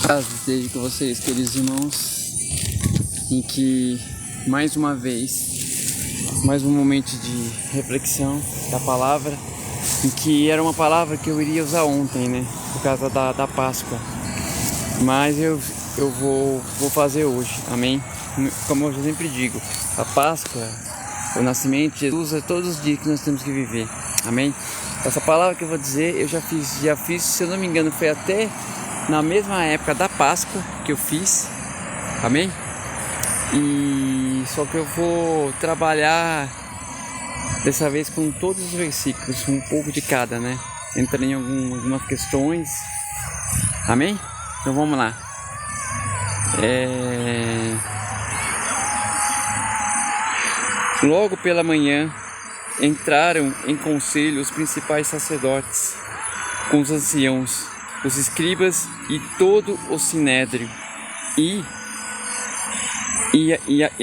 Paz esteja com vocês, queridos irmãos, em que mais uma vez, mais um momento de reflexão da palavra, em que era uma palavra que eu iria usar ontem, né, por causa da Páscoa, mas eu vou fazer hoje, amém? Como eu sempre digo, a Páscoa, o nascimento de Jesus é todos os dias que nós temos que viver, amém? Essa palavra que eu vou dizer, eu já fiz, se eu não me engano, foi até na mesma época da Páscoa que eu fiz, amém? E só que eu vou trabalhar dessa vez com todos os versículos, um pouco de cada, né? Entrando em algumas questões, amém? Então vamos lá. Logo pela manhã entraram em conselho os principais sacerdotes com os anciãos, os escribas e todo o sinédrio, e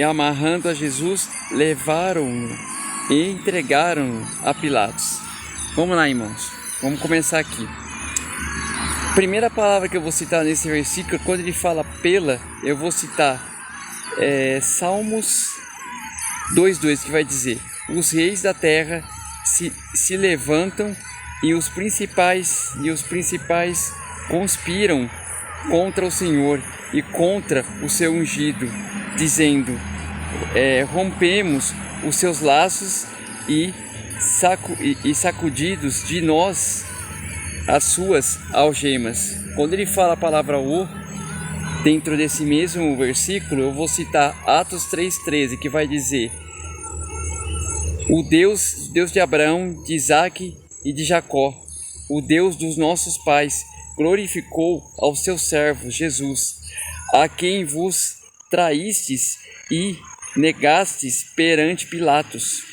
amarrando a Jesus, levaram-no e entregaram-no a Pilatos. Vamos lá, irmãos, vamos começar aqui. Primeira palavra que eu vou citar nesse versículo, quando ele fala pela, eu vou citar Salmos 2:2, que vai dizer: os reis da terra se levantam e os principais conspiram contra o Senhor e contra o seu ungido, dizendo: rompemos os seus laços e sacudidos de nós as suas algemas. Quando ele fala a palavra o, dentro desse mesmo versículo, eu vou citar Atos 3:13, que vai dizer: o Deus de Abraão, de Isaque e de Jacó, o Deus dos nossos pais, glorificou ao seu servo Jesus, a quem vos traístes e negastes perante Pilatos,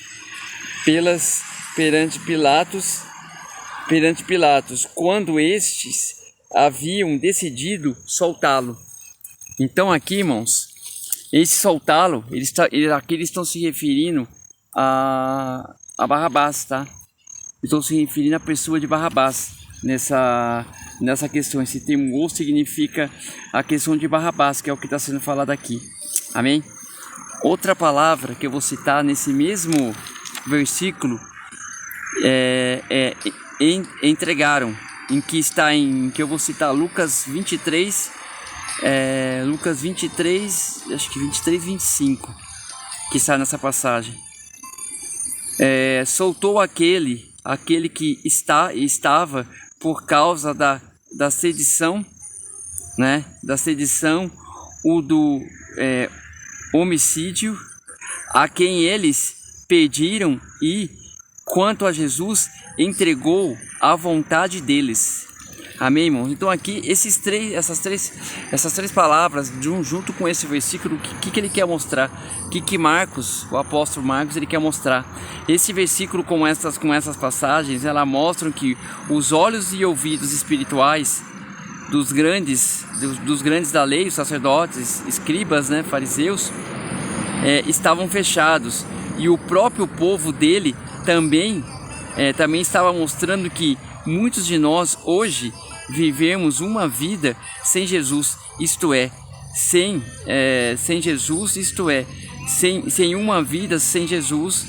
quando estes haviam decidido soltá-lo. Então aqui, irmãos, esse soltá-lo, aqui eles estão se referindo a Barrabás, tá? Estou se referindo à pessoa de Barrabás nessa questão. Esse termo "ou" significa a questão de Barrabás, que é o que está sendo falado aqui, amém? Outra palavra que eu vou citar nesse mesmo versículo entregaram, que eu vou citar Lucas 23, acho que 23, 25, que está nessa passagem. Soltou aquele que estava por causa da sedição, né? Da sedição, o do homicídio, a quem eles pediram, e quanto a Jesus, entregou à vontade deles. Amém, irmãos? Então aqui essas três palavras, junto com esse versículo, o que ele quer mostrar? O que Marcos, o apóstolo Marcos, ele quer mostrar? Esse versículo com essas passagens, ela mostram que os olhos e ouvidos espirituais dos grandes da lei, os sacerdotes, escribas, né, fariseus, estavam fechados, e o próprio povo dele também estava mostrando que muitos de nós hoje vivemos uma vida sem Jesus, isto é, sem Jesus, isto é, sem uma vida sem Jesus,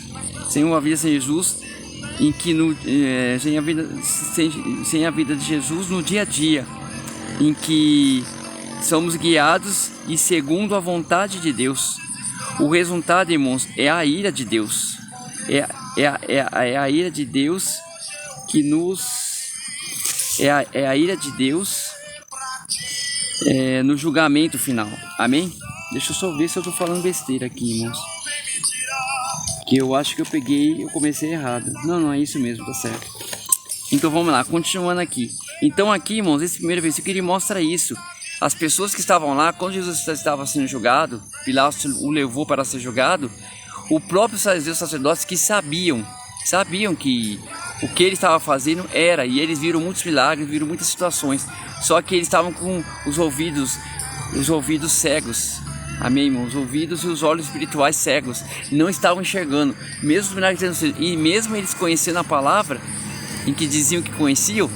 em que sem a vida de Jesus no dia a dia, em que somos guiados e segundo a vontade de Deus. O resultado, irmãos, é a ira de Deus. É a ira de Deus que nos... É a ira de Deus no julgamento final. Amém? Deixa eu só ver se eu estou falando besteira aqui, irmãos. Que eu acho que eu comecei errado. Não é isso mesmo, tá certo. Então vamos lá, continuando aqui. Então aqui, irmãos, esse primeiro versículo ele mostra isso. As pessoas que estavam lá, quando Jesus estava sendo julgado, Pilatos o levou para ser julgado, o próprio sacerdotes que sabiam que o que ele estava fazendo e eles viram muitos milagres, viram muitas situações, só que eles estavam com os ouvidos cegos, amém, irmão? Os ouvidos e os olhos espirituais cegos, não estavam enxergando, mesmo os milagres, e mesmo eles conhecendo a palavra, em que diziam que conheciam,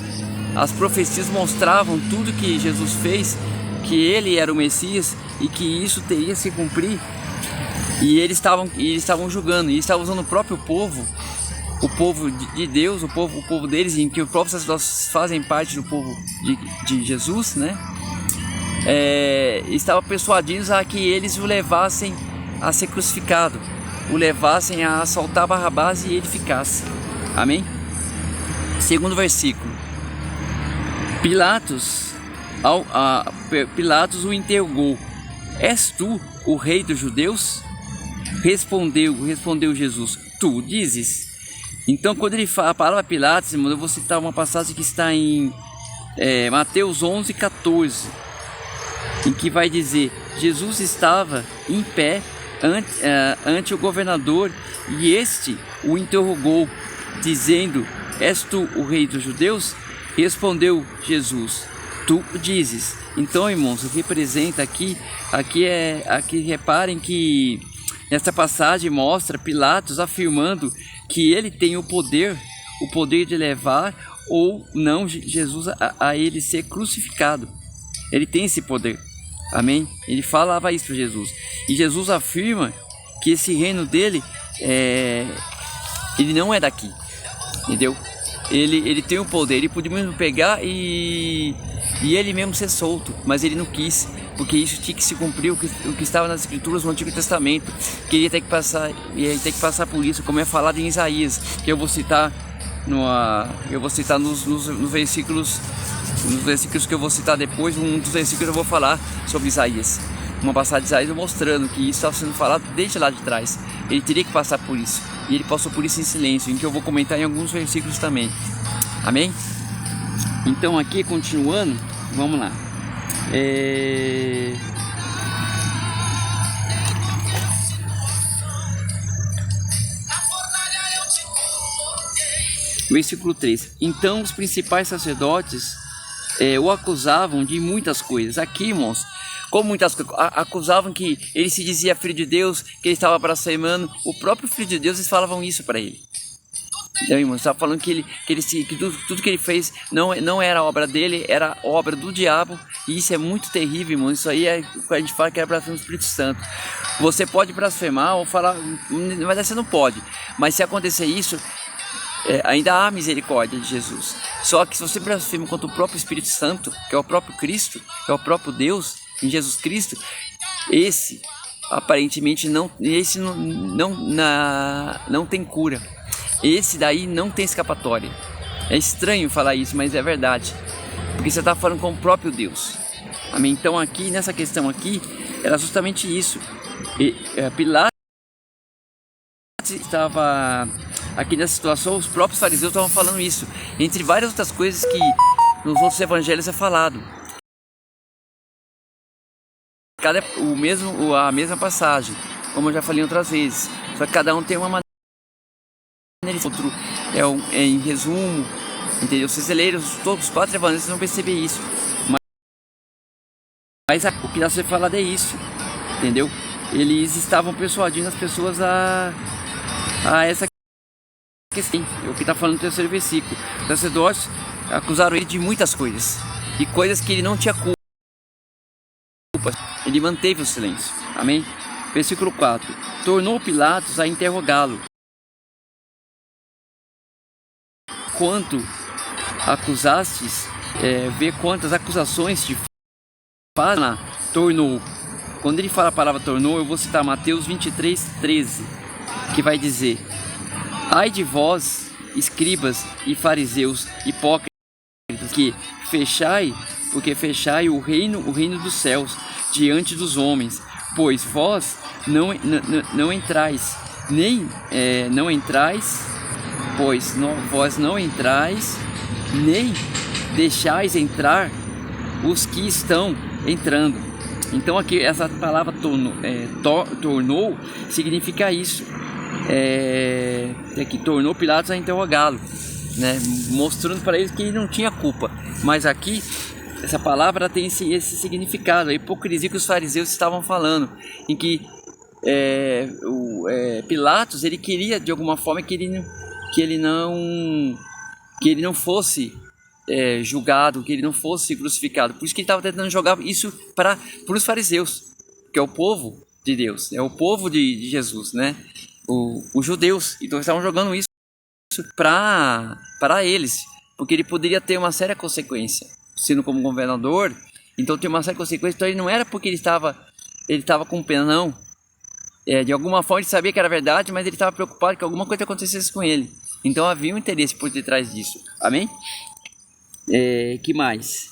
as profecias mostravam tudo que Jesus fez, que ele era o Messias e que isso teria se cumprir. E eles estavam julgando, e estavam usando o próprio povo, o povo de Deus, o povo deles, em que os próprios sacerdotes fazem parte do povo de Jesus, né? Estava persuadindo a que eles o levassem a ser crucificado, o levassem a assaltar Barrabás e ele ficasse. Amém? Segundo versículo. Pilatos o interrogou: és tu o rei dos judeus? Respondeu Jesus: tu dizes. Então, quando ele fala a palavra Pilatos, irmão, eu vou citar uma passagem que está em Mateus 11:14, em que vai dizer: Jesus estava em pé ante o governador, e este o interrogou, dizendo: és tu o rei dos judeus? Respondeu Jesus: tu dizes. Então, irmãos, representa aqui reparem que esta passagem mostra Pilatos afirmando que ele tem o poder de levar ou não Jesus a ele ser crucificado. Ele tem esse poder. Amém? Ele falava isso para Jesus. E Jesus afirma que esse reino dele ele não é daqui. Entendeu? Ele tem o poder. Ele podia mesmo pegar e ele mesmo ser solto, mas ele não quis, porque isso tinha que se cumprir o que estava nas escrituras no Antigo Testamento, que ele ia ter que passar por isso, como é falado em Isaías, que eu vou citar nos versículos que eu vou citar depois. Um dos versículos eu vou falar sobre Isaías, uma passagem de Isaías mostrando que isso estava sendo falado desde lá de trás. Ele teria que passar por isso, e ele passou por isso em silêncio, em que eu vou comentar em alguns versículos também. Amém? Então aqui, continuando, vamos lá. Versículo 3. Então os principais sacerdotes o acusavam de muitas coisas. Aqui, irmãos, como muitas coisas, acusavam que ele se dizia filho de Deus, que ele estava blasfemando. O próprio filho de Deus, eles falavam isso para ele. Então, irmãos, estava falando que tudo que ele fez não era obra dele, era obra do diabo. E isso é muito terrível, irmão. Isso aí a gente fala que é blasfêmia do Espírito Santo. Você pode blasfemar ou falar, mas você não pode. Mas se acontecer isso, ainda há misericórdia de Jesus. Só que se você blasfema contra o próprio Espírito Santo, que é o próprio Cristo, que é o próprio Deus, em Jesus Cristo, esse aparentemente não tem cura. Esse daí não tem escapatória. É estranho falar isso, mas é verdade, porque você está falando com o próprio Deus. Amém? Então aqui, nessa questão aqui, era justamente isso. Pilatos estava aqui nessa situação, os próprios fariseus estavam falando isso, entre várias outras coisas que nos outros evangelhos é falado. A mesma passagem, como eu já falei outras vezes, só que cada um tem uma maneira, outro em resumo, entendeu? Se você ler todos os 4 evangelhos, vocês vão perceber isso. Mas o que nós vamos falar é isso, entendeu? Eles estavam persuadindo as pessoas a essa questão. O que está falando no terceiro versículo. Os sacerdotes acusaram ele de muitas coisas, e coisas que ele não tinha culpa. Ele manteve o silêncio. Amém? Versículo 4. Tornou Pilatos a interrogá-lo. Quanto acusastes, vê quantas acusações te fazem. Tornou. Quando ele fala a palavra tornou, eu vou citar Mateus 23:13, que vai dizer: ai de vós, escribas e fariseus hipócritas, porque fechai o reino dos céus diante dos homens, pois vós não entrais, vós não entrais, nem deixais entrar os que estão entrando. Então aqui essa palavra tornou significa isso. Que tornou Pilatos a interrogá-lo, né? Mostrando para eles que ele não tinha culpa. Mas aqui essa palavra tem esse significado, a hipocrisia que os fariseus estavam falando, em que Pilatos, ele queria de alguma forma que ele não fosse julgado, que ele não fosse crucificado. Por isso que ele estava tentando jogar isso para os fariseus, que é o povo de Deus, é o povo de Jesus, né? Os judeus. Então eles estavam jogando isso para eles, porque ele poderia ter uma séria consequência, sendo como governador. Então tem uma séria consequência. Então ele não era porque ele estava com pena, não. De alguma forma ele sabia que era verdade, mas ele estava preocupado que alguma coisa acontecesse com ele. Então havia um interesse por detrás disso. Amém? Que mais?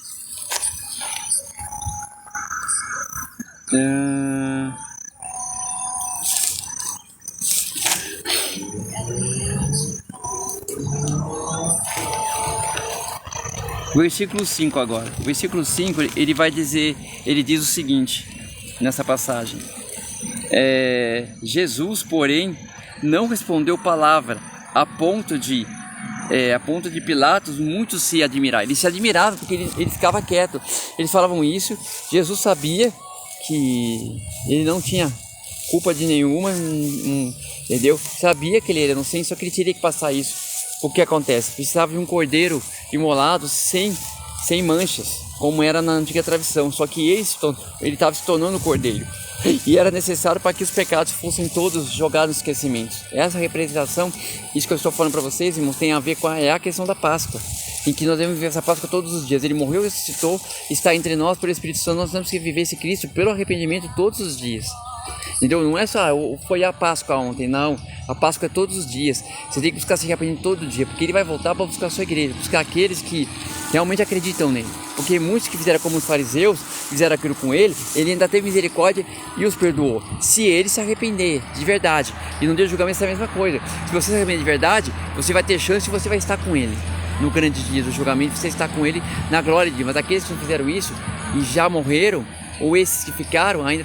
Versículo 5 agora. O versículo 5 ele diz o seguinte nessa passagem. Jesus, porém, não respondeu palavra, a ponto de Pilatos muitos se admirar. Eles se admiravam porque ele ficava quieto. Eles falavam isso. Jesus sabia que ele não tinha culpa de nenhuma, entendeu? Sabia que ele era inocente, só que ele teria que passar isso. O que acontece? Precisava de um cordeiro imolado sem manchas, como era na antiga tradição. Só que ele estava se tornando cordeiro. E era necessário para que os pecados fossem todos jogados no esquecimento. Essa representação, isso que eu estou falando para vocês, irmãos, tem a ver com a questão da Páscoa, em que nós devemos viver essa Páscoa todos os dias. Ele morreu, ressuscitou, está entre nós pelo Espírito Santo. Nós temos que viver esse Cristo pelo arrependimento todos os dias. Então não é só foi a Páscoa ontem, não. A Páscoa é todos os dias. Você tem que buscar se arrepender todo dia, porque ele vai voltar para buscar a sua igreja, buscar aqueles que realmente acreditam nele. Porque muitos que fizeram como os fariseus, fizeram aquilo com ele ainda teve misericórdia e os perdoou. Se ele se arrepender de verdade, e no dia do julgamento é a mesma coisa. Se você se arrepender de verdade, você vai ter chance e você vai estar com ele. No grande dia do julgamento, você está com ele na glória de Deus. Mas aqueles que não fizeram isso e já morreram, ou esses que ficaram, ainda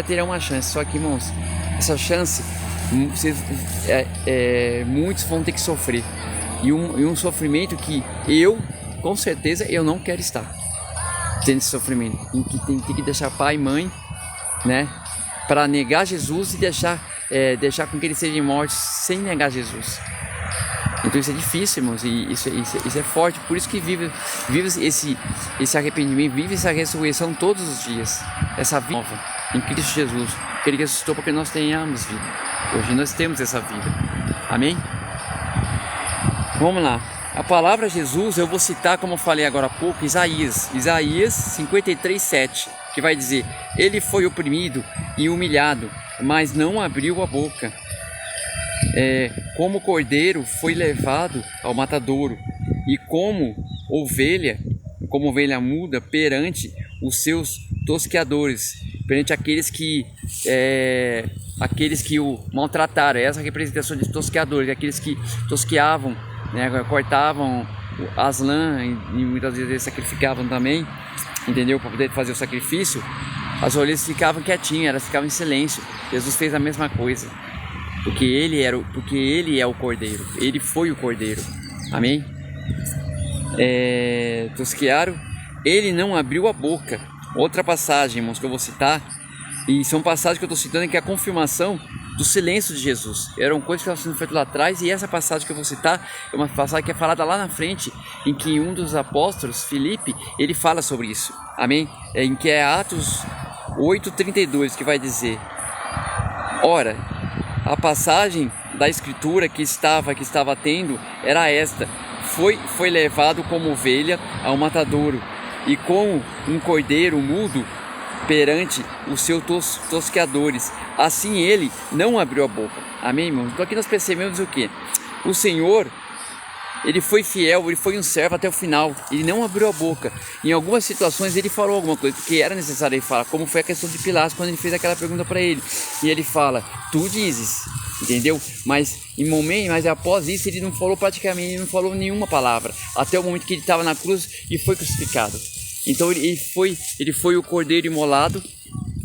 terão uma chance. Só que, irmãos, essa chance, muitos vão ter que sofrer. E um sofrimento que com certeza, eu não quero estar tendo esse sofrimento. Em que tem que deixar pai e mãe, né? Para negar Jesus e deixar com que ele seja morto sem negar Jesus. Então isso é difícil, irmãos, e isso é forte. Por isso que vive esse arrependimento, vive essa ressurreição todos os dias. Essa vida nova em Cristo Jesus, que ele ressuscitou para que nós tenhamos vida. Hoje nós temos essa vida. Amém? Vamos lá. A palavra Jesus, eu vou citar, como eu falei agora há pouco, Isaías 53:7, que vai dizer: ele foi oprimido e humilhado, mas não abriu a boca. Como cordeiro foi levado ao matadouro, e como ovelha muda perante os seus tosqueadores, perante aqueles que o maltrataram. Essa representação de tosqueadores, aqueles que tosqueavam, né, cortavam as lãs e muitas vezes sacrificavam também, entendeu? Para poder fazer o sacrifício. As ovelhas ficavam quietinhas, elas ficavam em silêncio. Jesus fez a mesma coisa. Porque ele é o cordeiro, ele foi o cordeiro. Amém? Tosquearam, ele não abriu a boca. Outra passagem, irmãos, que eu vou citar, e são passagens que eu estou citando, que é a confirmação do silêncio de Jesus. Eram coisas que estavam sendo feitas lá atrás, e essa passagem que eu vou citar é uma passagem que é falada lá na frente, em que um dos apóstolos, Filipe, ele fala sobre isso. Amém? Em que é Atos 8:32, que vai dizer: ora, a passagem da escritura que estava tendo era esta: foi levado como ovelha ao matadouro, e como um cordeiro mudo perante os seus tosqueadores, assim ele não abriu a boca. Amém, irmãos? Então aqui nós percebemos o que? O Senhor, ele foi fiel, ele foi um servo até o final, ele não abriu a boca. Em algumas situações ele falou alguma coisa, porque era necessário ele falar, como foi a questão de Pilatos, quando ele fez aquela pergunta para ele, e ele fala: tu dizes, entendeu? Mas após isso ele não falou praticamente, ele não falou nenhuma palavra, até o momento que ele estava na cruz e foi crucificado. Então ele foi o cordeiro imolado,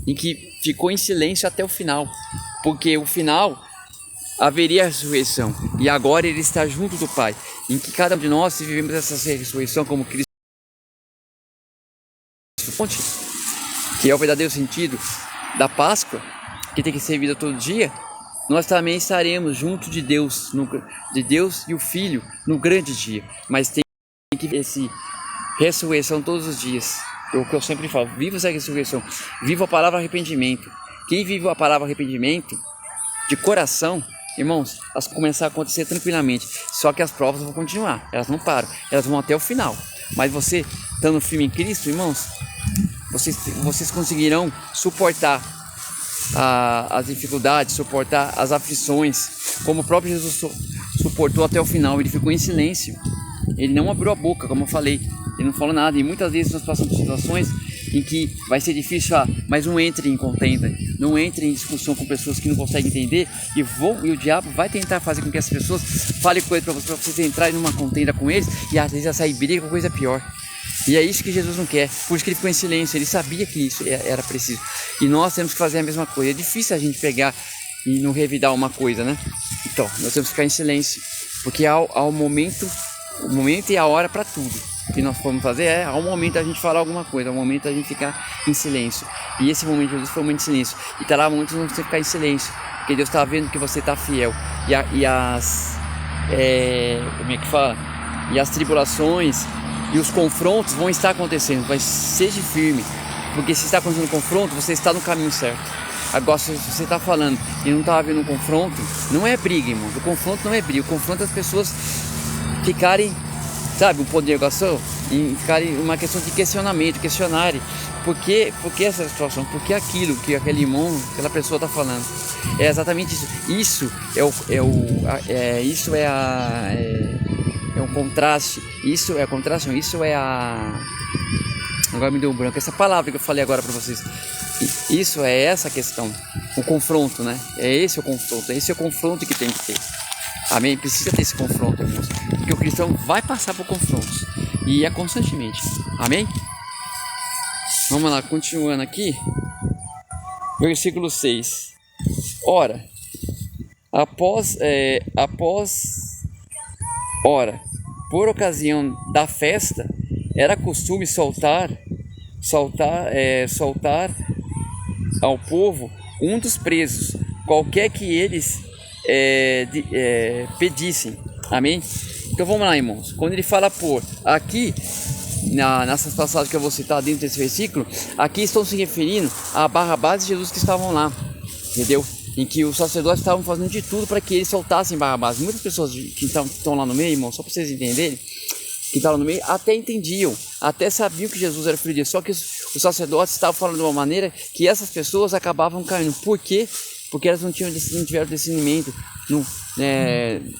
em que ficou em silêncio até o final, porque o final haveria a ressurreição, e agora ele está junto do Pai, em que cada um de nós, se vivemos essa ressurreição como Cristo, que é o verdadeiro sentido da Páscoa, que tem que ser vida todo dia, nós também estaremos junto de Deus e o Filho no grande dia. Mas tem que ver essa ressurreição todos os dias. O que eu sempre falo, viva essa ressurreição, viva a palavra arrependimento. Quem vive a palavra arrependimento de coração, irmãos, elas começam a acontecer tranquilamente. Só que as provas vão continuar, elas não param, elas vão até o final. Mas você, estando firme em Cristo, irmãos, vocês conseguirão suportar as dificuldades, suportar as aflições, como o próprio Jesus suportou até o final. Ele ficou em silêncio, ele não abriu a boca, como eu falei, ele não falou nada. E muitas vezes nós passamos por situações em que vai ser difícil, mas não entre em contenda, não entre em discussão com pessoas que não conseguem entender, e o diabo vai tentar fazer com que as pessoas falem coisas para vocês entrarem numa contenda com eles, e às vezes a sair briga com coisa pior. E é isso que Jesus não quer, por isso que ele ficou em silêncio. Ele sabia que isso era preciso, e nós temos que fazer a mesma coisa. É difícil a gente pegar e não revidar uma coisa, né? Então, nós temos que ficar em silêncio, porque há o momento e a hora para tudo. O que nós vamos fazer há um momento a gente falar alguma coisa, há um momento a gente ficar em silênio. E esse momento de Jesus foi um momento de silêncio. E terá momentos onde você ficar em silêncio, porque Deus está vendo que você está fiel. Como é que fala? E as tribulações e os confrontos vão estar acontecendo, mas seja firme, porque se está acontecendo confronto, você está no caminho certo. Agora, se você está falando e não está havendo um confronto, não é briga, irmão. O confronto não é briga, o confronto é as pessoas ficarem, sabe, um ponto de negação, e ficarem uma questão de questionarem por que essa situação, por que aquilo que aquele irmão, aquela pessoa está falando. É exatamente isso. Isso é um contraste. Isso é contraste, não, isso é agora me deu um branco, essa palavra que eu falei agora para vocês. Isso é essa questão, o confronto, né? Esse é o confronto que tem que ter. Amém? Precisa ter esse confronto, irmãos, porque o cristão vai passar por confrontos, e é constantemente. Amém? Vamos lá, continuando aqui, versículo 6. Ora, por ocasião da festa, era costume soltar ao povo um dos presos, qualquer que eles pedissem. Amém? Então vamos lá, irmãos. Quando ele fala por aqui, nessas passagens que eu vou citar dentro desse versículo, aqui estão se referindo a Barrabás e Jesus que estavam lá, entendeu? Em que os sacerdotes estavam fazendo de tudo para que eles soltassem Barrabás. Muitas pessoas que estão lá no meio, irmão, só para vocês entenderem, que estavam no meio, até entendiam, até sabiam que Jesus era filho de Deus, só que os sacerdotes estavam falando de uma maneira que essas pessoas acabavam caindo. Por quê? Porque elas não tiveram discernimento,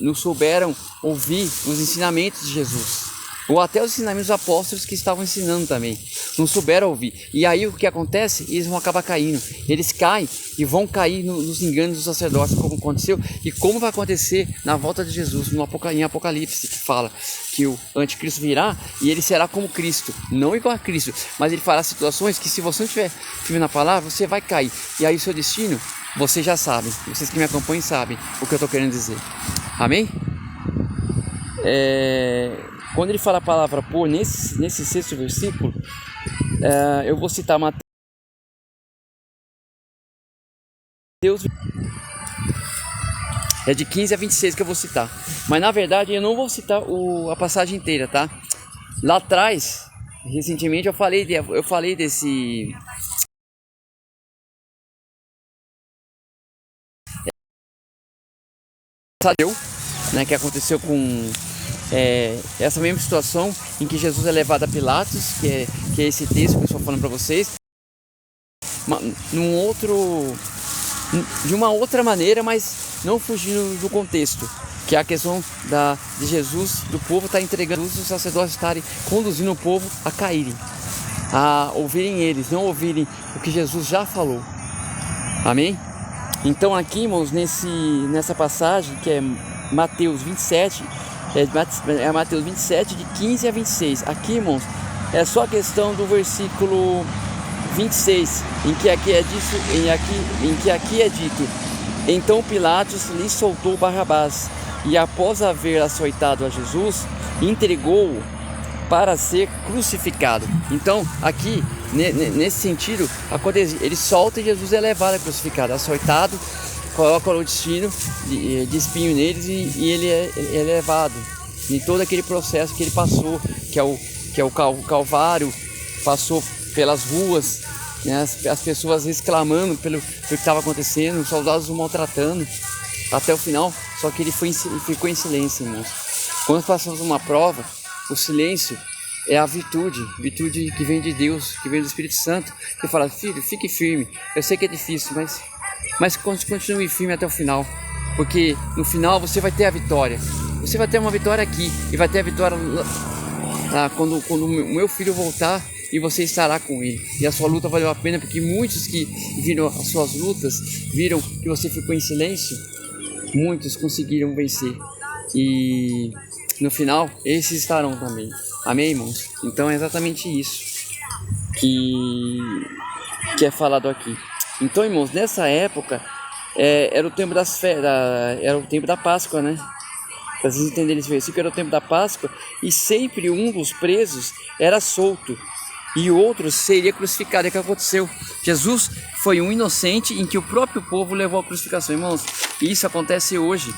não souberam ouvir os ensinamentos de Jesus, ou até os ensinamentos dos apóstolos que estavam ensinando também, não souberam ouvir. E aí o que acontece? Eles vão acabar caindo, eles caem e vão cair nos enganos dos sacerdotes, como aconteceu e como vai acontecer na volta de Jesus, em Apocalipse, que fala que o anticristo virá e ele será como Cristo, não igual a Cristo, mas ele fará situações que, se você não estiver firme na palavra, você vai cair, e aí o seu destino, vocês já sabem, vocês que me acompanham sabem o que eu estou querendo dizer. Amém? Quando ele fala a palavra por, nesse sexto versículo, eu vou citar Mateus, é de 15 a 26 que eu vou citar, mas na verdade eu não vou citar a passagem inteira, tá? Lá atrás, recentemente eu falei desse que aconteceu com essa mesma situação em que Jesus é levado a Pilatos, que é esse texto que eu estou falando para vocês, de uma outra maneira, mas não fugindo do contexto, que é a questão de Jesus, do povo estar entregando, os sacerdotes estarem conduzindo o povo a caírem, a ouvirem eles, não ouvirem o que Jesus já falou. Amém? Então aqui, irmãos, nessa passagem que é Mateus 27, Mateus 27 de 15 a 26. Aqui, irmãos, é só a questão do versículo 26, em que aqui é dito: então Pilatos lhe soltou Barrabás, e após haver açoitado a Jesus, entregou-o para ser crucificado. Então, aqui, nesse sentido, ele solta e Jesus é levado a crucificado, açoitado, coloca o destino de espinho neles e ele é levado. em todo aquele processo que ele passou, que é o Calvário, passou pelas ruas, né, as pessoas às vezes clamando pelo que estava acontecendo, os soldados o maltratando até o final, só que ele ficou em silêncio, irmãos. Quando passamos uma prova, o silêncio é a virtude que vem de Deus, que vem do Espírito Santo, que fala: filho, fique firme, eu sei que é difícil, mas continue firme até o final, porque no final você vai ter a vitória. Você vai ter uma vitória aqui e vai ter a vitória lá, quando o meu filho voltar, e você estará com ele. E a sua luta valeu a pena, porque muitos que viram as suas lutas, viram que você ficou em silêncio, muitos conseguiram vencer. E no final, esses estarão também. Amém, irmãos? Então é exatamente isso que é falado aqui. Então, irmãos, nessa época era o tempo era o tempo da Páscoa, né? Para vocês entenderem esse versículo, era o tempo da Páscoa, e sempre um dos presos era solto e o outro seria crucificado. É o que aconteceu. Jesus foi um inocente em que o próprio povo levou à crucificação, irmãos. E isso acontece hoje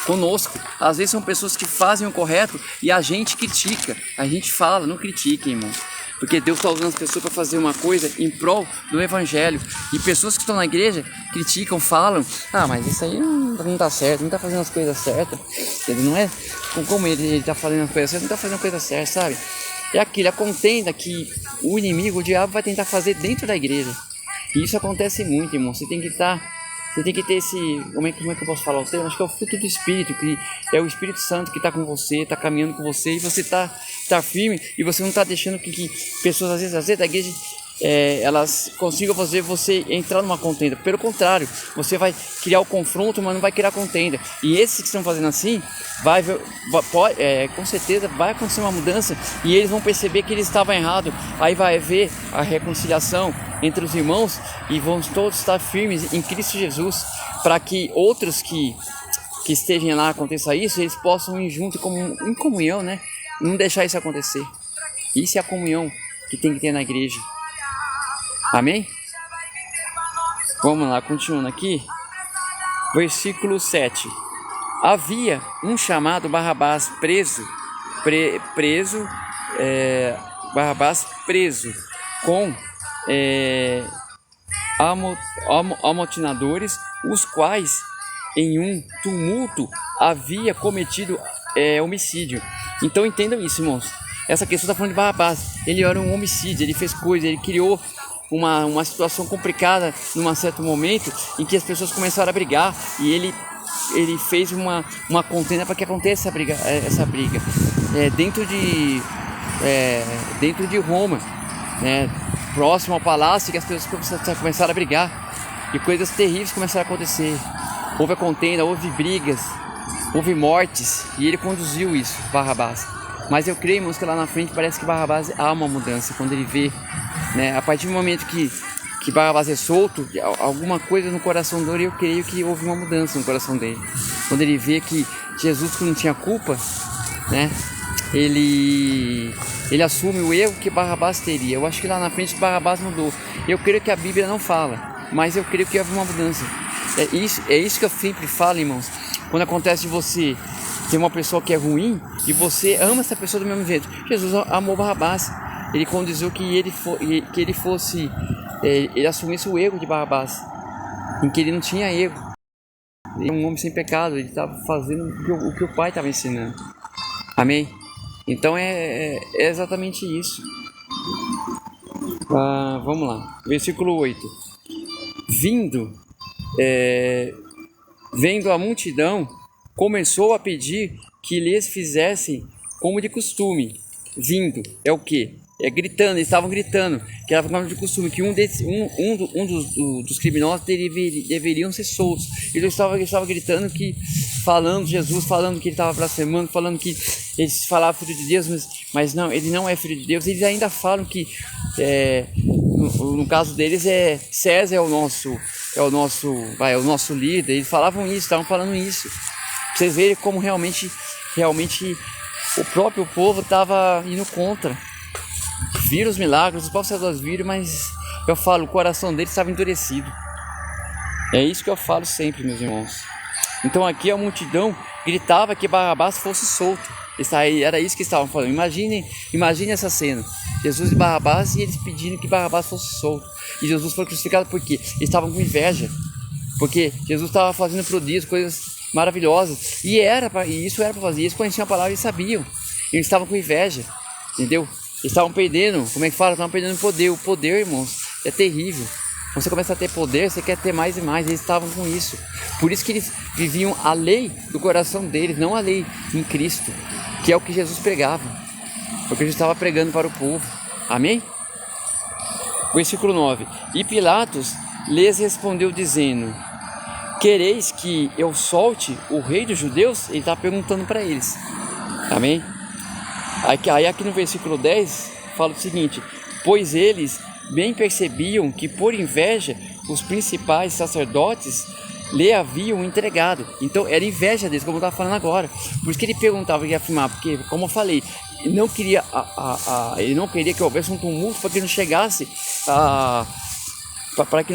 conosco. Às vezes são pessoas que fazem o correto e a gente critica, a gente fala, não critique, irmãos, porque Deus está usando as pessoas para fazer uma coisa em prol do Evangelho. E pessoas que estão na igreja criticam, falam: ah, mas isso aí não está certo, não está fazendo as coisas certas. Ele não é, como ele está fazendo as coisas certas, não está fazendo a coisa certa, sabe? É aquilo, a contenda que o inimigo, o diabo, vai tentar fazer dentro da igreja. E isso acontece muito, irmão. Você tem que ter esse, como é que eu posso falar o termo? Acho que é o fruto do Espírito, que é o Espírito Santo que está com você, está caminhando com você, e você está firme, e você não está deixando que pessoas, às vezes da igreja, elas consigam fazer você entrar numa contenda. Pelo contrário, você vai criar o confronto, mas não vai criar contenda. E esses que estão fazendo assim, com certeza vai acontecer uma mudança, e eles vão perceber que eles estavam errados. Aí vai haver a reconciliação entre os irmãos, e vão todos estar firmes em Cristo Jesus, para que outros que estejam lá, aconteça isso, eles possam ir junto em comunhão, né? Não deixar isso acontecer. Isso é a comunhão que tem que ter na igreja. Amém? Vamos lá, continuando aqui. Versículo 7. Havia um chamado Barrabás Barrabás preso com amotinadores, os quais em um tumulto havia cometido homicídio. Então entendam isso, irmãos. Essa questão está falando de Barrabás. Ele era um homicídio, ele fez coisas, ele criou uma situação complicada num certo momento, em que as pessoas começaram a brigar, e ele fez uma contenda para que aconteça essa briga dentro de Roma, né, próximo ao palácio, que as pessoas começaram a brigar, e coisas terríveis começaram a acontecer. Houve a contenda, houve brigas, houve mortes, e ele conduziu isso, Barrabás. Mas eu creio, irmãos, que lá na frente parece que Barrabás há uma mudança, quando ele vê, né, a partir do momento que Barrabás é solto, alguma coisa no coração dele, eu creio que houve uma mudança no coração dele. Quando ele vê que Jesus, que não tinha culpa, né, ele assume o erro que Barrabás teria. Eu acho que lá na frente Barrabás mudou. Eu creio que a Bíblia não fala, mas eu creio que houve uma mudança. É isso que eu sempre falo, irmãos. Quando acontece de você ter uma pessoa que é ruim e você ama essa pessoa do mesmo jeito. Jesus amou Barrabás. Ele conduziu que ele assumisse o erro de Barrabás, em que ele não tinha erro. Ele é um homem sem pecado, ele estava fazendo o que o Pai estava ensinando. Amém? Então é exatamente isso. Vamos lá, versículo 8. Vendo a multidão, começou a pedir que lhes fizessem como de costume. Vindo é o quê? Gritando, eles estavam gritando, que era como de costume, que um dos criminosos deveriam ser soltos. Eles estavam gritando, falando Jesus, falando que ele estava blasfemando, falando que eles falavam filho de Deus, mas não, ele não é filho de Deus. Eles ainda falam que, no caso deles, César é o nosso líder. Eles falavam isso, estavam falando isso. Pra vocês verem como realmente o próprio povo estava indo contra. Viram os milagres, os próprios sacerdotes viram, mas eu falo, o coração deles estava endurecido. É isso que eu falo sempre, meus irmãos. Então aqui a multidão gritava que Barrabás fosse solto. Era isso que estavam falando. Imagine essa cena. Jesus e Barrabás, e eles pedindo que Barrabás fosse solto. E Jesus foi crucificado por quê? Eles estavam com inveja. Porque Jesus estava fazendo prodígios, coisas maravilhosas. E isso era para fazer. Eles conheciam a palavra e sabiam. Eles estavam com inveja. Entendeu? Eles estavam perdendo, como é que fala? Estavam perdendo poder. O poder, irmãos, é terrível. Você começa a ter poder, você quer ter mais e mais. Eles estavam com isso. Por isso que eles viviam a lei do coração deles, não a lei em Cristo, que é o que Jesus pregava. O que Jesus estava pregando para o povo. Amém? Versículo 9. E Pilatos lhes respondeu dizendo: quereis que eu solte o rei dos judeus? Ele está perguntando para eles. Amém? Aí aqui no versículo 10 fala o seguinte: pois eles bem percebiam que por inveja os principais sacerdotes lhe haviam entregado. Então era inveja deles, como eu estava falando agora. Por isso que ele perguntava e afirmava, porque, como eu falei, ele não queria, ele não queria que houvesse um tumulto para que não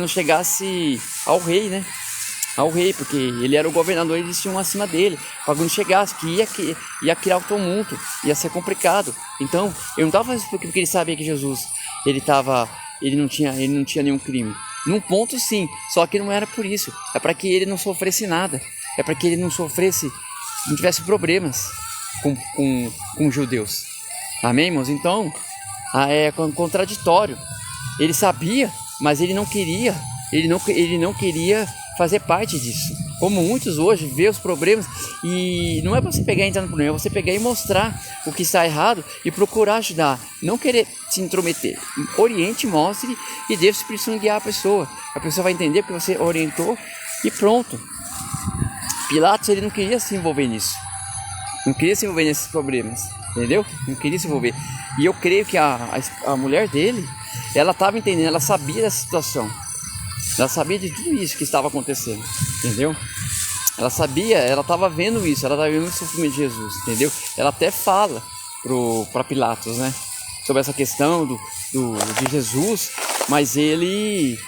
chegasse ao rei, né? Ao rei, porque ele era o governador e eles tinham acima dele, para quando chegasse, que ia criar o tumulto, ia ser complicado. Então, eu não estava fazendo isso porque ele sabia que Jesus, ele não tinha nenhum crime. Num ponto sim, só que não era por isso, é para que ele não sofresse nada, é para que ele não tivesse problemas com os judeus. Amém, irmãos? Então, é contraditório. Ele sabia, mas ele não queria fazer parte disso. Como muitos hoje vê os problemas, e não é para você pegar e entrar no problema, é você pegar e mostrar o que está errado e procurar ajudar, não querer se intrometer. Oriente, mostre e deixe o Espírito Santo guiar a pessoa vai entender porque você orientou e pronto. Pilatos, ele não queria se envolver nisso, não queria se envolver nesses problemas, entendeu? Não queria se envolver. E eu creio que a mulher dele, ela estava entendendo, ela sabia da situação. Ela sabia de tudo isso que estava acontecendo, entendeu? Ela sabia, ela estava vendo isso, ela estava vendo o sofrimento de Jesus, entendeu? Ela até fala para Pilatos, né? Sobre essa questão de Jesus, mas ele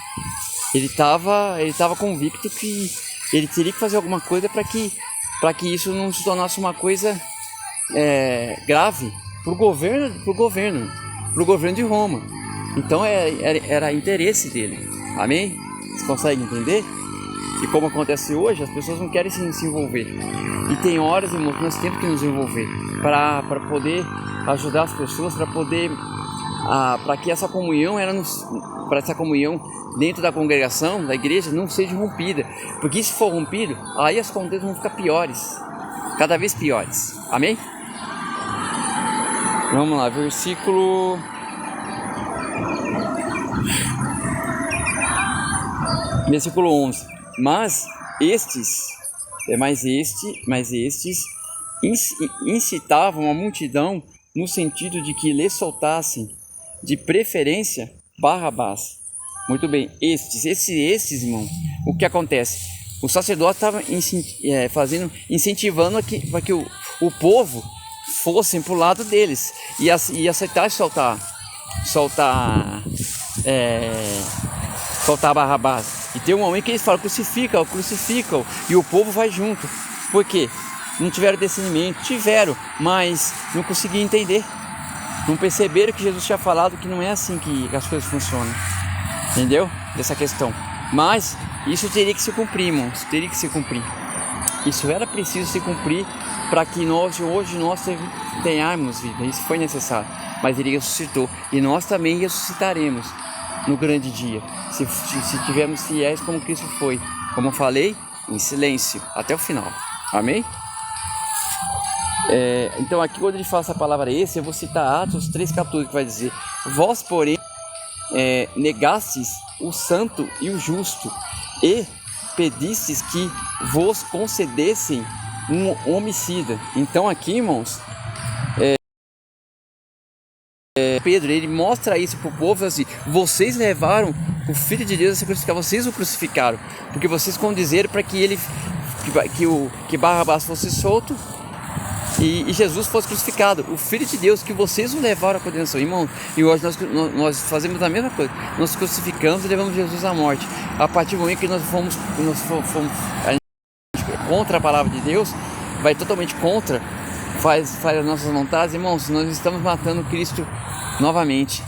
estava convicto que ele teria que fazer alguma coisa para que isso não se tornasse uma coisa grave para o governo de Roma. Então era interesse dele, amém? Vocês conseguem entender? E como acontece hoje, as pessoas não querem se envolver. E tem horas, irmãos, que nós temos que nos envolver para poder ajudar as pessoas, para que essa comunhão dentro da congregação, da igreja, não seja rompida. Porque se for rompido, aí as contendas vão ficar piores, cada vez piores. Amém? Vamos lá, versículo 11. Mas estes incitavam a multidão no sentido de que lhe soltassem, de preferência, Barrabás. Muito bem, estes, irmão, o que acontece? O sacerdote estava incentivando para que o povo fossem para o lado deles e aceitasse soltar Barrabás. E tem um momento que eles falam, crucificam, e o povo vai junto. Por quê? Não tiveram discernimento, tiveram, mas não conseguiam entender. Não perceberam que Jesus tinha falado que não é assim que as coisas funcionam. Entendeu? Dessa questão. Mas isso teria que se cumprir, irmãos, teria que se cumprir. Isso era preciso se cumprir para que hoje nós tenhamos vida. Isso foi necessário. Mas ele ressuscitou e nós também ressuscitaremos no grande dia, se tivermos fiéis como Cristo foi, como eu falei, em silêncio até o final. Amém? Então aqui quando ele fala essa palavra eu vou citar Atos 3,14, que vai dizer: vós porém negastes o santo e o justo e pedistes que vos concedessem um homicida. Então aqui, irmãos, Pedro, ele mostra isso para o povo assim: vocês levaram o Filho de Deus a ser crucificado, vocês o crucificaram, porque vocês condizeram para que que Barrabás fosse solto e Jesus fosse crucificado, o Filho de Deus, que vocês o levaram à condenação, irmão. E hoje nós fazemos a mesma coisa, nós crucificamos e levamos Jesus à morte. A partir do momento que nós fomos contra a palavra de Deus, vai totalmente contra, faz as nossas vontades, irmãos, nós estamos matando Cristo novamente.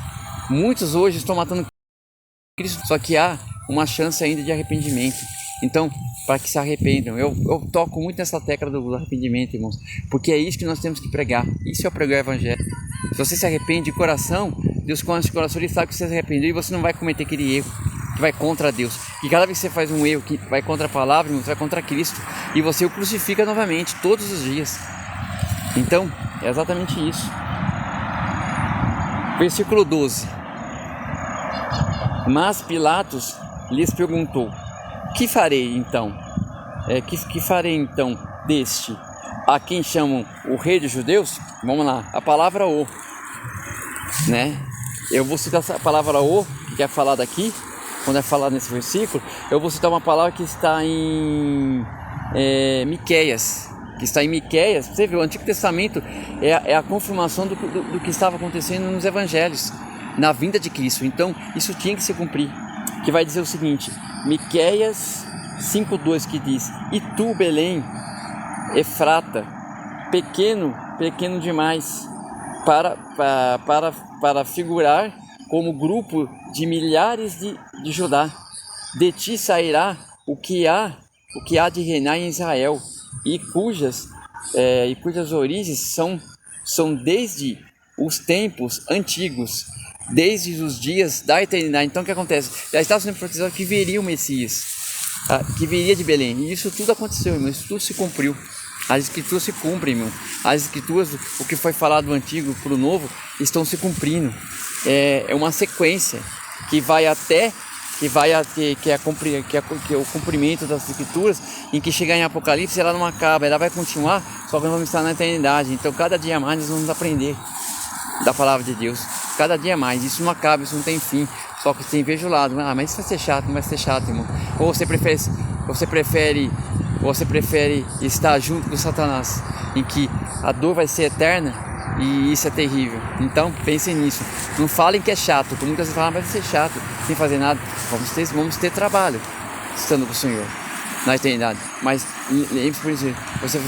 Muitos hoje estão matando Cristo, só que há uma chance ainda de arrependimento. Então, para que se arrependam, eu toco muito nessa tecla do arrependimento, irmãos, porque é isso que nós temos que pregar. Isso é pregar o evangelho. Se você se arrepende de coração, Deus conhece o coração, Ele sabe que você se arrependeu e você não vai cometer aquele erro que vai contra Deus. E cada vez que você faz um erro que vai contra a palavra, irmãos, vai contra Cristo, e você o crucifica novamente, todos os dias. Então, é exatamente isso. Versículo 12. Mas Pilatos lhes perguntou: que farei então? Que farei então deste a quem chamam o rei dos judeus? Vamos lá, a palavra o, né? Eu vou citar essa palavra o, que é falada aqui, quando é falado nesse versículo. Eu vou citar uma palavra que está em Miqueias. Você vê, o Antigo Testamento é a confirmação do que estava acontecendo nos evangelhos, na vinda de Cristo. Então isso tinha que se cumprir, que vai dizer o seguinte, Miqueias 5:2, que diz: e tu, Belém, Efrata, pequeno demais para figurar como grupo de milhares de Judá. De ti sairá o que há de reinar em Israel, e cujas origens são desde os tempos antigos, desde os dias da eternidade. Então o que acontece? Já estava sendo profetizado que viria o Messias, que viria de Belém, e isso tudo aconteceu, irmão. Isso tudo se cumpriu. As escrituras se cumprem, irmão. As escrituras, o que foi falado do antigo para o novo, estão se cumprindo. É uma sequência que vai até que é o cumprimento das escrituras, em que chegar em Apocalipse ela não acaba, ela vai continuar, só que nós vamos estar na eternidade. Então cada dia mais nós vamos aprender da palavra de Deus, cada dia mais. Isso não acaba, isso não tem fim. Só que tem vejo o lado, mas isso vai ser chato, não vai ser chato, irmão. Ou você prefere estar junto com Satanás, em que a dor vai ser eterna, e isso é terrível. Então pensem nisso. Não falem que é chato, como muitas vezes falam, mas vai ser chato, sem fazer nada. Vamos ter trabalho estando com o Senhor na eternidade. Mas lembre-se por isso,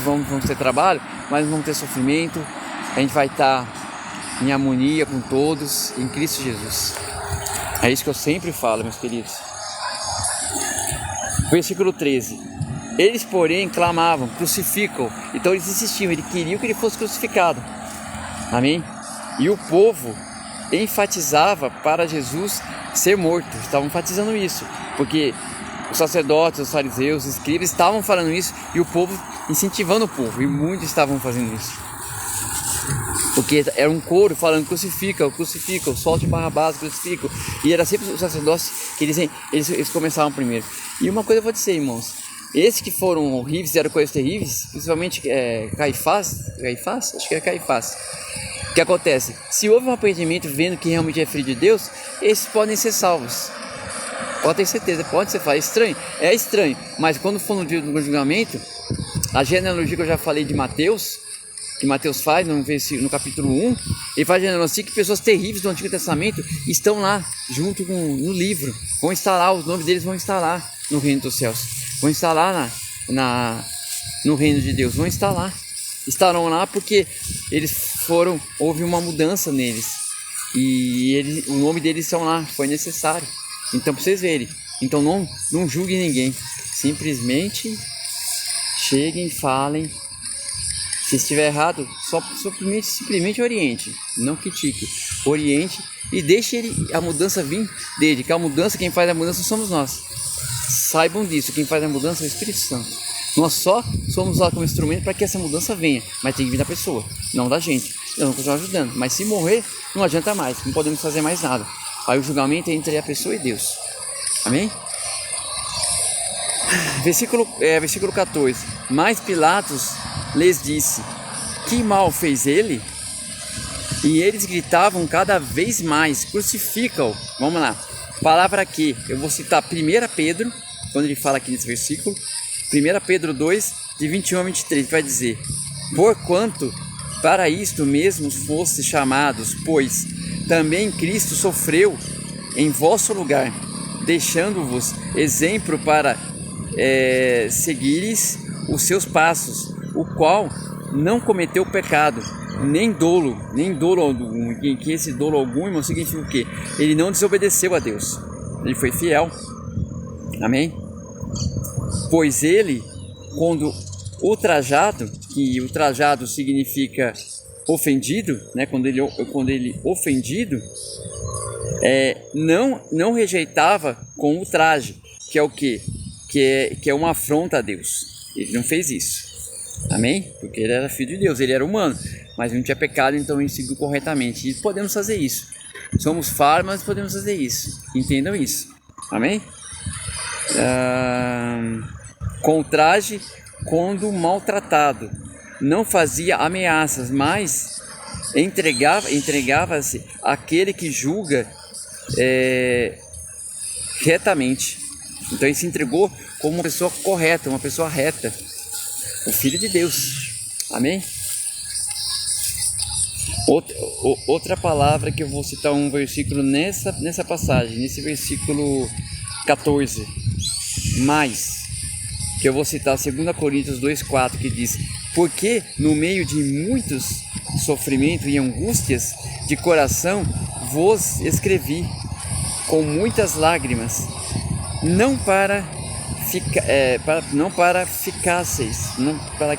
vamos ter trabalho, mas vamos ter sofrimento. A gente vai estar em harmonia com todos em Cristo Jesus. É isso que eu sempre falo, meus queridos. Versículo 13. Eles, porém, clamavam: crucificam. Então eles insistiam, eles queriam que ele fosse crucificado. Amém? E o povo enfatizava para Jesus ser morto. Estavam enfatizando isso, porque os sacerdotes, os fariseus, os escribas estavam falando isso, e o povo incentivando o povo, e muitos estavam fazendo isso, porque era um coro falando: crucifica, solte Barrabás, crucifica. E era sempre os sacerdotes que eles começavam primeiro. E uma coisa eu vou dizer, irmãos, esses que foram horríveis, fizeram coisas terríveis, principalmente Caifás, acho que é Caifás. O que acontece? Se houve um arrependimento vendo que realmente é filho de Deus, esses podem ser salvos. Pode ter certeza, pode ser falado. É estranho, mas quando for no dia do julgamento, a genealogia que eu já falei de Mateus, que Mateus faz no capítulo 1, ele faz a genealogia que pessoas terríveis do Antigo Testamento estão lá, junto no livro, vão estar lá, os nomes deles vão estar lá no reino dos céus, vão estar lá no reino de Deus, vão estar lá. Estarão lá porque houve uma mudança neles, e o nome deles estão lá, foi necessário. Então, para vocês verem, então não julguem ninguém, simplesmente cheguem, falem. Se estiver errado, simplesmente oriente, não critique, oriente e deixe a mudança vir dele, que a mudança, quem faz a mudança somos nós. Saibam disso, quem faz a mudança é o Espírito Santo. Nós só somos lá como instrumento para que essa mudança venha, mas tem que vir da pessoa, não da gente. Nós vamos continuar ajudando, mas se morrer, não adianta mais, não podemos fazer mais nada. Aí o julgamento é entre a pessoa e Deus. Amém? Versículo 14. Mas Pilatos lhes disse: que mal fez ele? E eles gritavam cada vez mais: crucifica-o. Vamos lá. Palavra aqui, eu vou citar 1 Pedro, quando ele fala aqui nesse versículo. 1 Pedro 2, de 21 a 23, vai dizer: porquanto para isto mesmo foste chamados, pois também Cristo sofreu em vosso lugar, deixando-vos exemplo para seguires os seus passos, o qual, não cometeu pecado, nem dolo algum. Que esse dolo algum, irmão, significa o quê? Ele não desobedeceu a Deus, ele foi fiel. Amém? Pois ele, quando ultrajado, que ultrajado significa ofendido, né? Quando ele ofendido, não rejeitava com ultraje, que é o quê? Que é uma afronta a Deus. Ele não fez isso. Amém? Porque ele era filho de Deus, ele era humano, mas não tinha pecado, então ele seguiu corretamente. E podemos fazer isso. Somos falhos, mas podemos fazer isso. Entendam isso. Amém? Com ultraje, quando maltratado, não fazia ameaças, mas entregava-se àquele que julga retamente. Então ele se entregou como uma pessoa correta, uma pessoa reta, o Filho de Deus. Amém? Outra palavra que eu vou citar um versículo nessa passagem, nesse versículo 14, mais, que eu vou citar 2 Coríntios 2,4, que diz: porque no meio de muitos sofrimentos e angústias de coração vos escrevi com muitas lágrimas, não para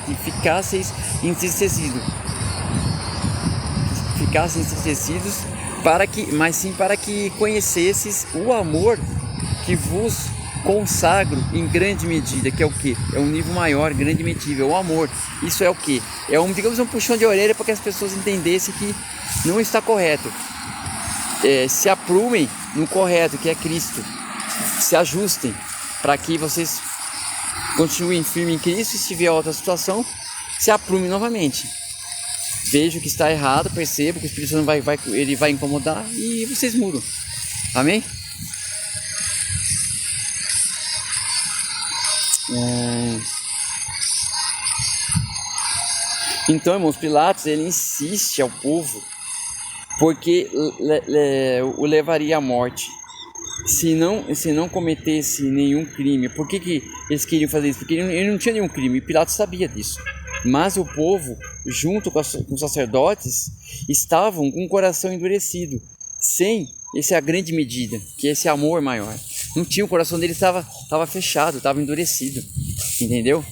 que ficasseis entristecidos, mas sim para que conhecesses o amor que vos consagro em grande medida, que é o que? É um nível maior, grande medida, é o amor. Isso é o que? É digamos, um puxão de orelha para que as pessoas entendessem que não está correto. Se aprumem no correto, que é Cristo. Se ajustem para que vocês continuem firmes em Cristo, e se vier outra situação, se aprumem novamente. Veja o que está errado, perceba que o Espírito Santo ele vai incomodar e vocês mudam. Amém? Então, irmãos, Pilatos ele insiste ao povo porque o levaria à morte se não cometesse nenhum crime. Por que eles queriam fazer isso? Porque ele não tinha nenhum crime, e Pilatos sabia disso. Mas o povo, junto com os sacerdotes, estavam com o coração endurecido, sem essa grande medida, que é esse amor maior. Não tinha, o coração dele estava fechado, estava endurecido, entendeu?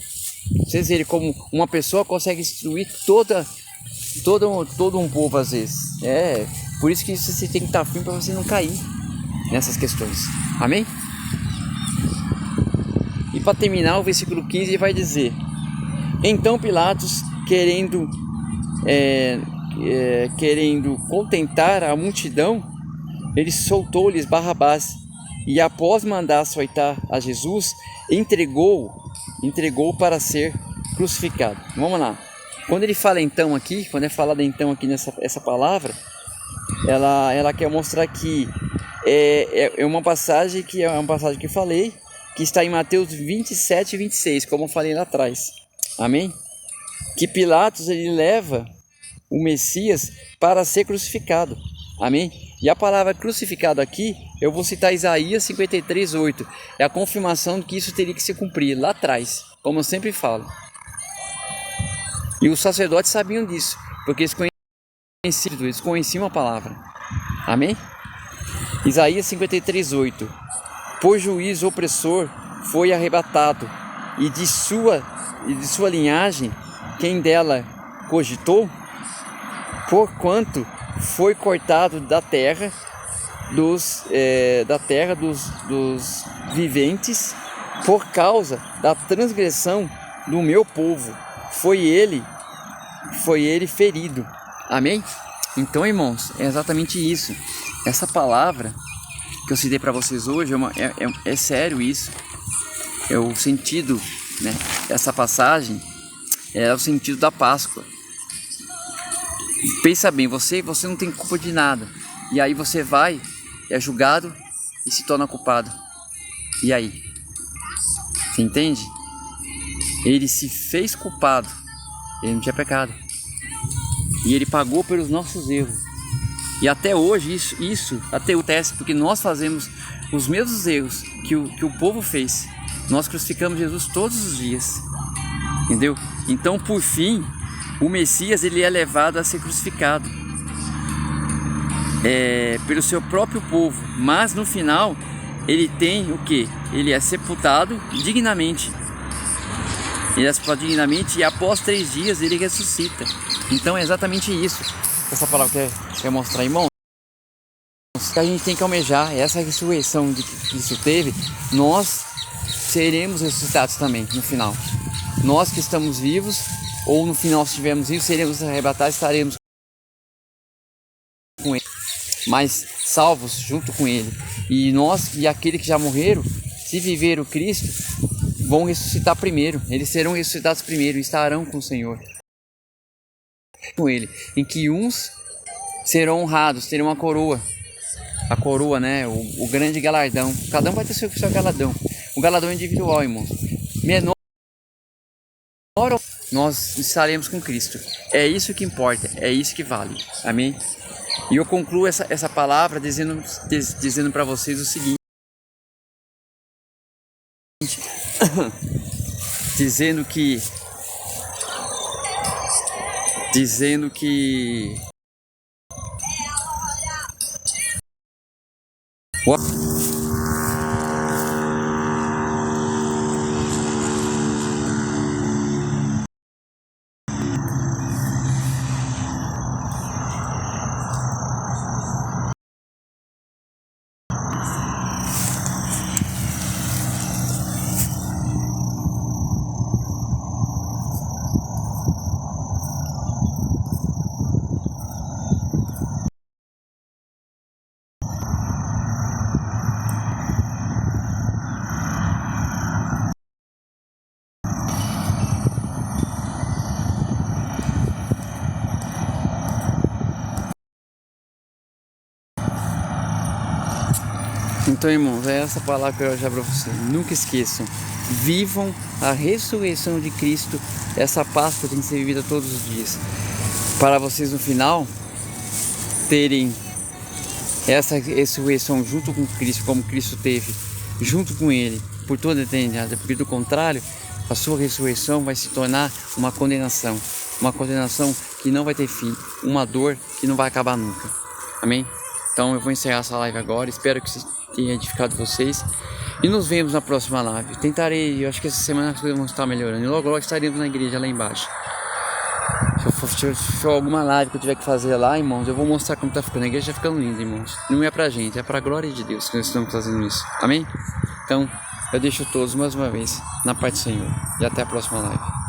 Vocês verem como uma pessoa consegue destruir todo um povo às vezes. Por isso que você tem que estar firme para você não cair nessas questões. Amém? E para terminar, o versículo 15 ele vai dizer: então Pilatos, querendo contentar a multidão, ele soltou-lhes Barrabás, e após mandar açoitar a Jesus, entregou para ser crucificado. Vamos lá. Quando ele fala então aqui, quando é falado então aqui essa palavra, ela quer mostrar que é uma passagem que eu falei, que está em Mateus 27 e 26, como eu falei lá atrás. Amém? Que Pilatos ele leva o Messias para ser crucificado. Amém? E a palavra crucificado aqui, eu vou citar Isaías 53:8. É a confirmação de que isso teria que se cumprir lá atrás, como eu sempre falo. E os sacerdotes sabiam disso, porque eles conheciam a palavra. Amém? Isaías 53:8. Por juízo opressor foi arrebatado, e de sua linhagem, quem dela cogitou? Porquanto foi cortado da terra dos viventes, por causa da transgressão do meu povo, foi ele ferido. Amém? Então, irmãos, é exatamente isso. Essa palavra que eu citei para vocês hoje é sério isso. É o sentido, né? Essa passagem é o sentido da Páscoa. Pensa bem, você não tem culpa de nada. E aí você é julgado e se torna culpado. E aí? Você entende? Ele se fez culpado. Ele não tinha pecado. E ele pagou pelos nossos erros. E até hoje isso acontece porque nós fazemos os mesmos erros que o povo fez. Nós crucificamos Jesus todos os dias. Entendeu? Então, por fim, o Messias ele é levado a ser crucificado pelo seu próprio povo, mas no final ele tem o que? Ele é sepultado dignamente. Ele é sepultado dignamente e após 3 dias ele ressuscita. Então é exatamente isso que essa palavra quer mostrar, irmão. Que a gente tem que almejar essa ressurreição de que Cristo teve, nós seremos ressuscitados também no final. Nós que estamos vivos, ou no final se estivermos vivos, seremos arrebatados, estaremos com Ele, mas salvos junto com Ele. E nós e aqueles que já morreram, se viver o Cristo, vão ressuscitar primeiro. Eles serão ressuscitados primeiro e estarão com o Senhor, com Ele, em que uns serão honrados, terão uma coroa. A coroa, né? O grande galardão. Cada um vai ter seu galardão. O galardão individual, irmãos. Menor, nós estaremos com Cristo. É isso que importa. É isso que vale. Amém? E eu concluo essa palavra dizendo para vocês o seguinte. Dizendo que então, irmãos, é essa palavra que eu já para vocês. Nunca esqueçam. Vivam a ressurreição de Cristo. Essa Páscoa tem que ser vivida todos os dias. Para vocês no final terem essa ressurreição junto com Cristo, como Cristo teve, junto com Ele, por toda a eternidade. Porque do contrário, a sua ressurreição vai se tornar uma condenação. Uma condenação que não vai ter fim. Uma dor que não vai acabar nunca. Amém? Então eu vou encerrar essa live agora. Espero que tenha edificado vocês. E nos vemos na próxima live. Tentarei, eu acho que essa semana as coisas vão estar melhorando. E logo estaremos na igreja lá embaixo. Se for alguma live que eu tiver que fazer lá, irmãos, eu vou mostrar como tá ficando. A igreja tá ficando linda, irmãos. Não é pra gente, é pra glória de Deus que nós estamos fazendo isso. Amém? Então, eu deixo todos mais uma vez na paz do Senhor. E até a próxima live.